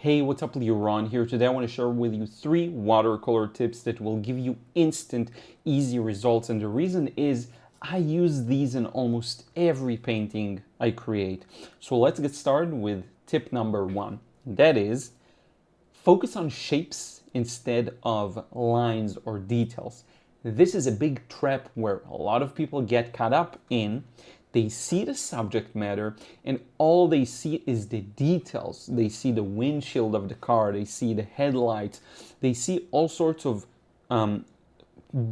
Hey, what's up, Liron here. Today I want to share with you 3 watercolor tips that will give you instant, easy results. And the reason is I use these in almost every painting I create. So let's get started with tip number 1. That is, focus on shapes instead of lines or details. This is a big trap where a lot of people get caught up in. They see the subject matter and all they see is the details. They see the windshield of the car, they see the headlights, they see all sorts of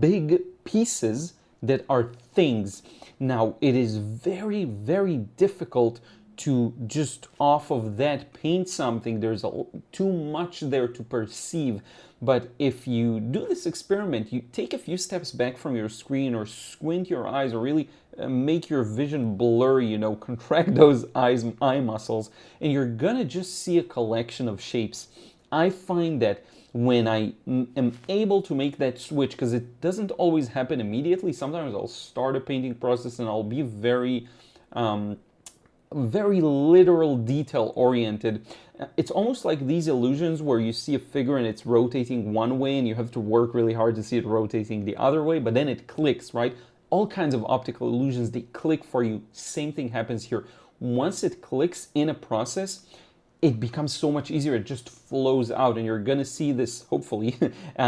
big pieces that are things. Now, it is very, very difficult to just off of that paint something. There's too much there to perceive. But if you do this experiment, you take a few steps back from your screen or squint your eyes or really make your vision blurry, contract those eye muscles, and you're gonna just see a collection of shapes. I find that when I am able to make that switch, because it doesn't always happen immediately, sometimes I'll start a painting process and I'll be very literal, detail oriented. It's almost like these illusions where you see a figure and it's rotating one way and you have to work really hard to see it rotating the other way, but then it clicks, right? All kinds of optical illusions, they click for you. Same thing happens here. Once it clicks in a process, it becomes so much easier. It just flows out, and you're gonna see this hopefully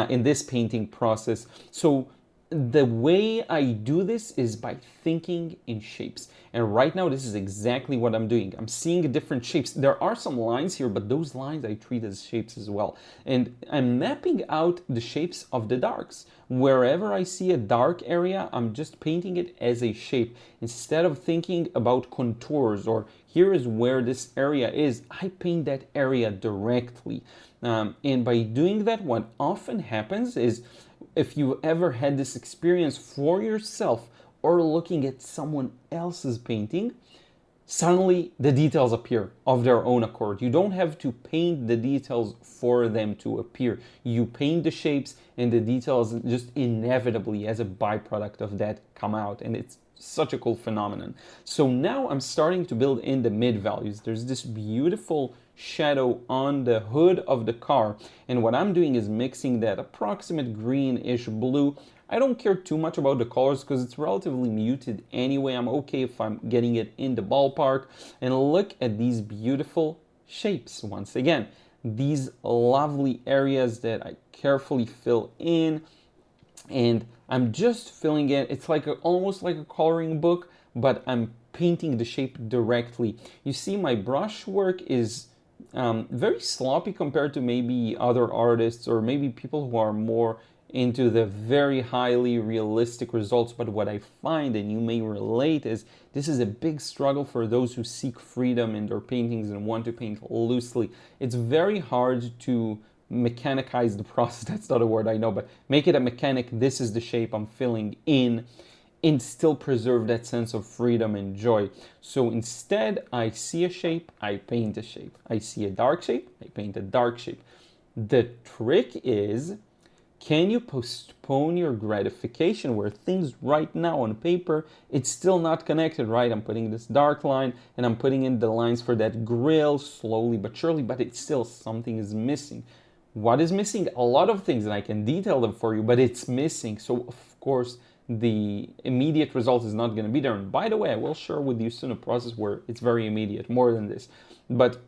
in this painting process. So the way I do this is by thinking in shapes. And right now, this is exactly what I'm doing. I'm seeing different shapes. There are some lines here, but those lines I treat as shapes as well. And I'm mapping out the shapes of the darks. Wherever I see a dark area, I'm just painting it as a shape. Instead of thinking about contours or here is where this area is, I paint that area directly. And by doing that, what often happens is, if you ever had this experience for yourself or looking at someone else's painting, suddenly the details appear of their own accord. You don't have to paint the details for them to appear. You paint the shapes and the details just inevitably, as a byproduct of that, come out. And it's such a cool phenomenon. So now I'm starting to build in the mid values. There's this beautiful shadow on the hood of the car, and what I'm doing is mixing that approximate greenish blue. I don't care too much about the colors because it's relatively muted anyway. I'm okay if I'm getting it in the ballpark. And look at these beautiful shapes once again. These lovely areas that I carefully fill in, and I'm just filling it. It's like almost like a coloring book, but I'm painting the shape directly. You see, my brush work is very sloppy compared to maybe other artists or maybe people who are more into the very highly realistic results. But what I find, and you may relate, is this is a big struggle for those who seek freedom in their paintings and want to paint loosely. It's very hard to mechanicize the process. That's not a word I know, but make it a mechanic. This is the shape I'm filling in, and still preserve that sense of freedom and joy. So instead, I see a shape, I paint a shape. I see a dark shape, I paint a dark shape. The trick is, can you postpone your gratification where things right now on paper, it's still not connected, right? I'm putting this dark line and I'm putting in the lines for that grill slowly but surely, but it's still something is missing. What is missing? A lot of things, and I can detail them for you, but it's missing. So of course, the immediate result is not going to be there. And by the way, I will share with you soon a process where it's very immediate, more than this. But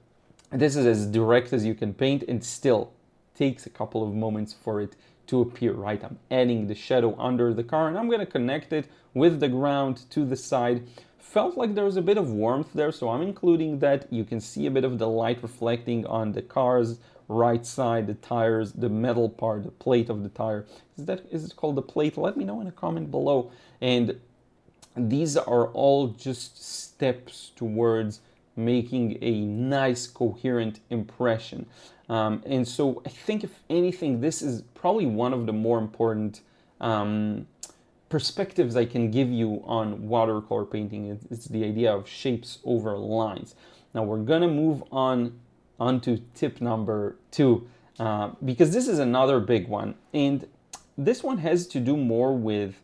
this is as direct as you can paint, and still takes a couple of moments for it to appear, right? I'm adding the shadow under the car, and I'm going to connect it with the ground to the side. Felt like there was a bit of warmth there, so I'm including that. You can see a bit of the light reflecting on the car's right side, the tires, the metal part, the plate of the tire. Is it called the plate? Let me know in a comment below. And these are all just steps towards making a nice, coherent impression. And so I think, if anything, this is probably one of the more important perspectives I can give you on watercolor painting. It's the idea of shapes over lines. Now we're gonna move onto tip number 2, because this is another big one, and this one has to do more with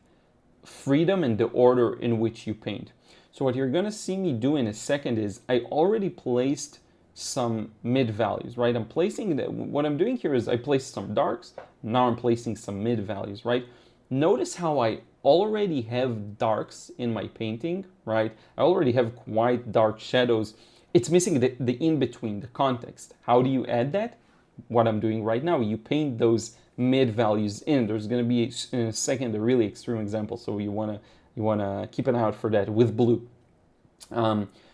freedom and the order in which you paint. So what you're gonna see me do in a second is I already placed some mid values, right? I'm placing that. What I'm doing here is I place some darks. Now I'm placing some mid values, right? Notice how I already have darks in my painting, right? I already have quite dark shadows. It's missing the in-between, the context. How do you add that? What I'm doing right now, you paint those mid values in. There's going to be in a second a really extreme example, so you wanna keep an eye out for that with blue.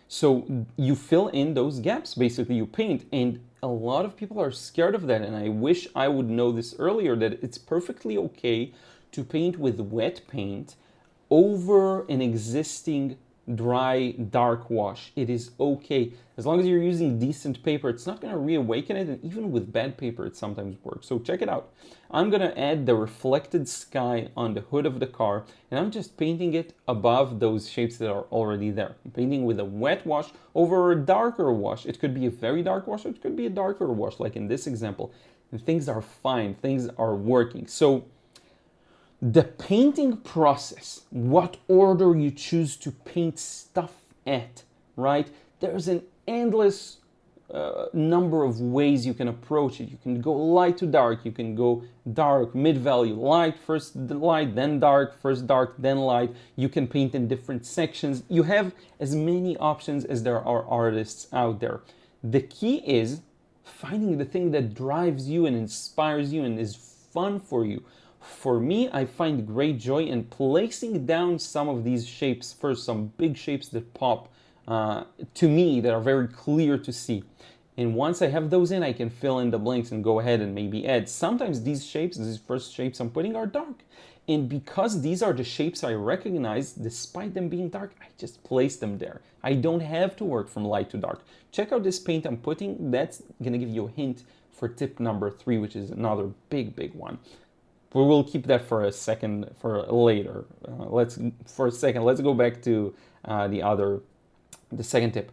So you fill in those gaps, basically you paint, and a lot of people are scared of that, and I wish I would know this earlier, that it's perfectly okay to paint with wet paint over an existing dry dark wash. It is okay as long as you're using decent paper. It's not going to reawaken it, and even with bad paper it sometimes works. So check it out. I'm going to add the reflected sky on the hood of the car, and I'm just painting it above those shapes that are already there. I'm painting with a wet wash over a darker wash. It could be a very dark wash, or it could be a darker wash, like in this example, and things are fine, things are working. So the painting process, what order you choose to paint stuff at, right? There's an endless number of ways you can approach it. You can go light to dark, you can go dark, mid-value, light, first light, then dark, first dark, then light. You can paint in different sections. You have as many options as there are artists out there. The key is finding the thing that drives you and inspires you and is fun for you. For me, I find great joy in placing down some of these shapes first, some big shapes that pop to me, that are very clear to see. And once I have those in, I can fill in the blanks and go ahead and maybe add. Sometimes these shapes, these first shapes I'm putting, are dark. And because these are the shapes I recognize, despite them being dark, I just place them there. I don't have to work from light to dark. Check out this paint I'm putting. That's going to give you a hint for tip number 3, which is another big one. We will keep that for a second, for later. Let's go back to the second tip.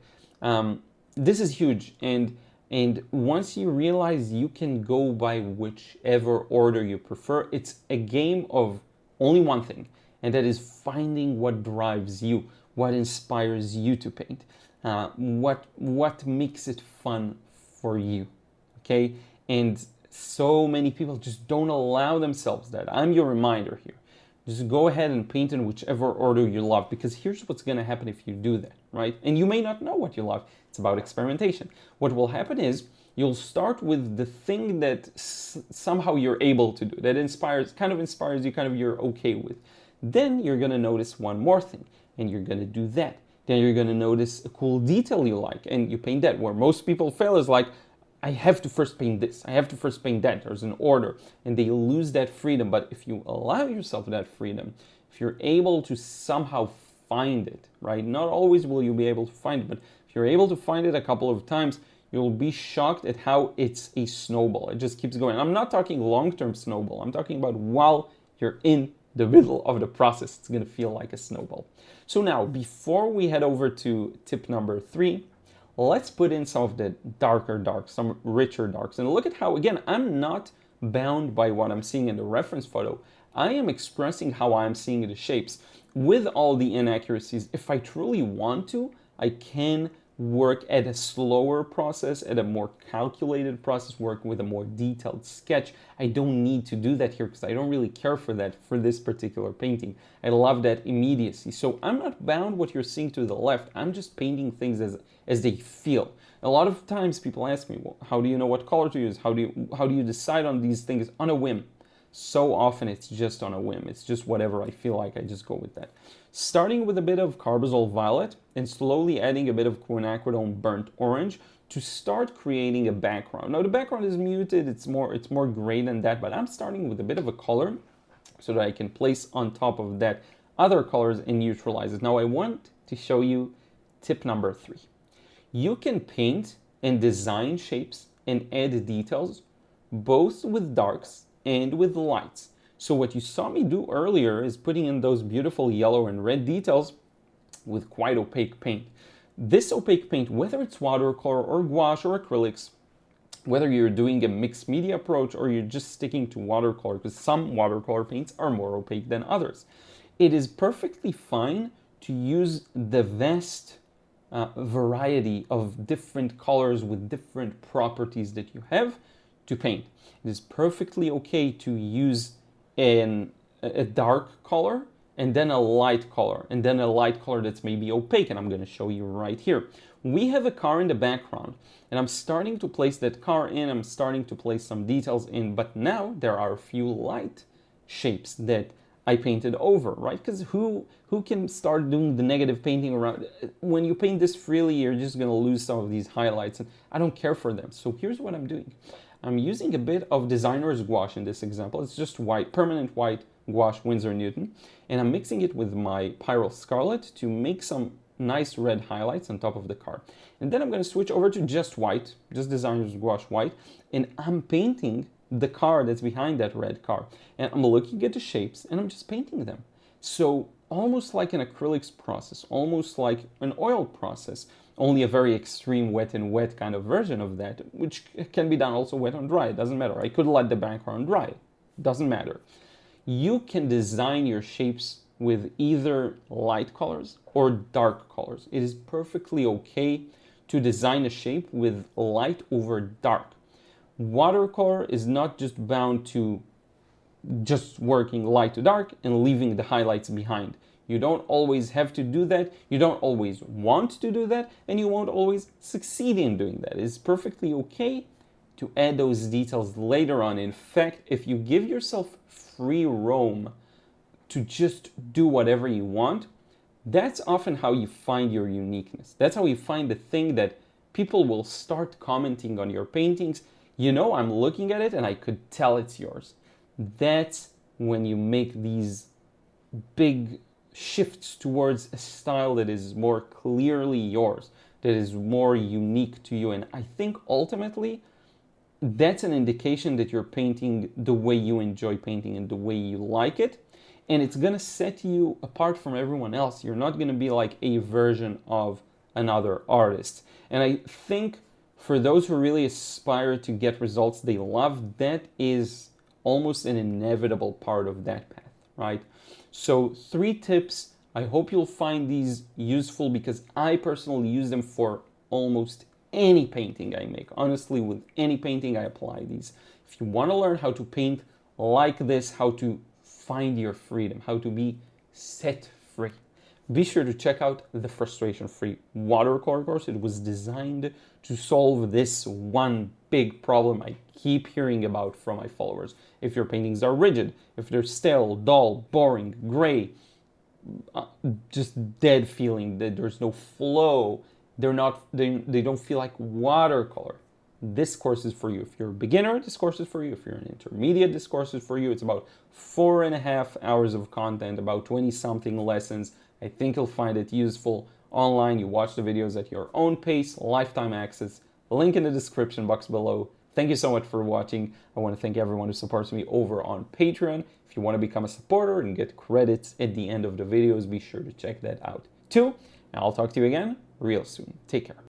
This is huge, and once you realize you can go by whichever order you prefer, it's a game of only one thing, and that is finding what drives you, what inspires you to paint, what makes it fun for you, okay? And so many people just don't allow themselves that. I'm your reminder here. Just go ahead and paint in whichever order you love, because here's what's going to happen if you do that, right? And you may not know what you love. It's about experimentation. What will happen is you'll start with the thing that somehow you're able to do, that kind of inspires you, kind of you're okay with. Then you're going to notice one more thing, and you're going to do that. Then you're going to notice a cool detail you like, and you paint that. Where most people fail is like, I have to first paint this, I have to first paint that. There's an order, and they lose that freedom. But if you allow yourself that freedom, if you're able to somehow find it, right? Not always will you be able to find it, but if you're able to find it a couple of times, you'll be shocked at how it's a snowball. It just keeps going. I'm not talking long-term snowball. I'm talking about while you're in the middle of the process, it's going to feel like a snowball. So now, before we head over to tip number 3, let's put in some of the darker darks, some richer darks. And look at how, again, I'm not bound by what I'm seeing in the reference photo. I am expressing how I'm seeing the shapes. With all the inaccuracies, if I truly want to, I can work at a slower process, at a more calculated process, work with a more detailed sketch. I don't need to do that here because I don't really care for that for this particular painting. I love that immediacy. So I'm not bound what you're seeing to the left. I'm just painting things as they feel. A lot of times people ask me, well, how do you know what color to use? How do you decide on these things on a whim? So often it's just on a whim. It's just whatever I feel like, I just go with that. Starting with a bit of carbazole violet and slowly adding a bit of quinacridone burnt orange to start creating a background. Now the background is muted, it's more gray than that, but I'm starting with a bit of a color so that I can place on top of that other colors and neutralize it. Now I want to show you tip number 3. You can paint and design shapes and add details both with darks and with lights. So what you saw me do earlier is putting in those beautiful yellow and red details with quite opaque paint. This opaque paint, whether it's watercolor or gouache or acrylics, whether you're doing a mixed media approach or you're just sticking to watercolor, because some watercolor paints are more opaque than others, it is perfectly fine to use the vast variety of different colors with different properties that you have to paint. It is perfectly okay to use a dark color and then a light color, and then a light color that's maybe opaque, and I'm going to show you right here. We have a car in the background, and I'm starting to place that car in, I'm starting to place some details in, but now there are a few light shapes that I painted over, right? Because who can start doing the negative painting around? When you paint this freely, you're just going to lose some of these highlights, and I don't care for them. So here's what I'm doing. I'm using a bit of designer's gouache in this example. It's just white, permanent white gouache Winsor Newton, and I'm mixing it with my Pyrrole Scarlet to make some nice red highlights on top of the car. And then I'm going to switch over to just white, just designer's gouache white, and I'm painting the car that's behind that red car. And I'm looking at the shapes and I'm just painting them. So almost like an acrylics process, almost like an oil process, only a very extreme wet and wet kind of version of that, which can be done also wet on dry. It doesn't matter. I could let the background dry. It doesn't matter. You can design your shapes with either light colors or dark colors. It is perfectly okay to design a shape with light over dark. Watercolor is not just bound to just working light to dark and leaving the highlights behind. You don't always have to do that. You don't always want to do that, and you won't always succeed in doing that. It's perfectly okay to add those details later on. In fact, if you give yourself free roam to just do whatever you want, that's often how you find your uniqueness. That's how you find the thing that people will start commenting on your paintings. You know, I'm looking at it and I could tell it's yours. That's when you make these big shifts towards a style that is more clearly yours, that is more unique to you. And I think ultimately, that's an indication that you're painting the way you enjoy painting and the way you like it. And it's going to set you apart from everyone else. You're not going to be like a version of another artist. And I think for those who really aspire to get results they love, that is almost an inevitable part of that path, right? So 3 tips. I hope you'll find these useful because I personally use them for almost any painting I make. Honestly, with any painting I apply these. If you want to learn how to paint like this, how to find your freedom, how to be set free, be sure to check out the frustration-free watercolor course. It was designed to solve this one big problem I keep hearing about from my followers. If your paintings are rigid, if they're stale, dull, boring, gray, just dead feeling, that there's no flow, they don't feel like watercolor, this course is for you. If you're a beginner, this course is for you. If you're an intermediate, this course is for you. It's about 4.5 hours of content, about 20-something lessons. I think you'll find it useful online. You watch the videos at your own pace, lifetime access. Link in the description box below. Thank you so much for watching. I want to thank everyone who supports me over on Patreon. If you want to become a supporter and get credits at the end of the videos, be sure to check that out too. And I'll talk to you again real soon. Take care.